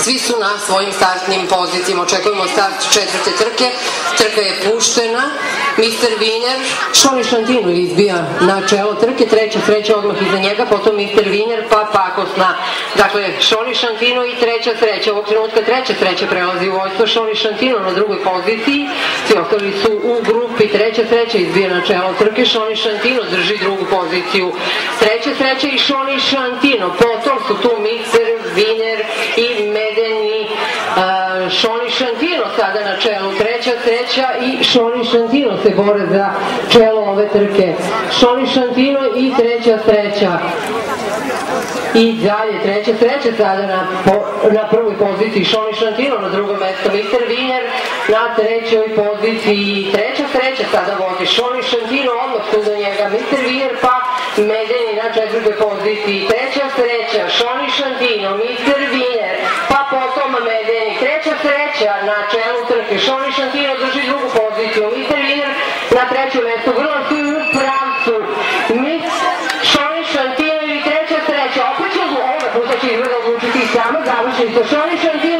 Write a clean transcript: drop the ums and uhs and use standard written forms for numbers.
Svi su na svojim startnim pozicijama. Očekujemo start četvrte trke. Trka je puštena. Mr. Wiener, Šoni Šantino izbija na čelo trke, treća sreća odmah iza njega, potom Mr. Wiener, pa Pakosna. Dakle, Šoni Šantino i treća sreća. Ovog trenutka treća sreća prelazi u vojstvo. Šoni Šantino na drugoj poziciji. Svi ostali su u grupi. Treća sreća izbija na čelo trke. Šoni Šantino drži drugu poziciju. Treća sreća i Šoni Šantino. Potom su tu Mr. Wiener i Medeni. Šoni Šantino sada na čelu. Treća sreća i Šoni Šantino se bore za čelo ove trke. Šoni Šantino i treća sreća. I dalje treća sreća sada na prvoj poziciji. Šoni Šantino na drugom mesto. Mr. Wiener na trećoj poziciji. Treća sreća sada vozi. Šoni Šantino odmah tu do njega. Mr. Wiener pa Medeni na četvrtoj poziciji. Treća sreća. Šoni Šantino, Mr. Wiener pa potom Medeni. Treća sreća na čelu trke. Šoni Šantino drži drugu poziciju. Mr. Wiener na trećem mestu. Vrlo su u pravcu. Šoni Šantino i treća sreća. Opet će ovoga puta će izgleda odlučiti sama. Završili su Šoni Šantino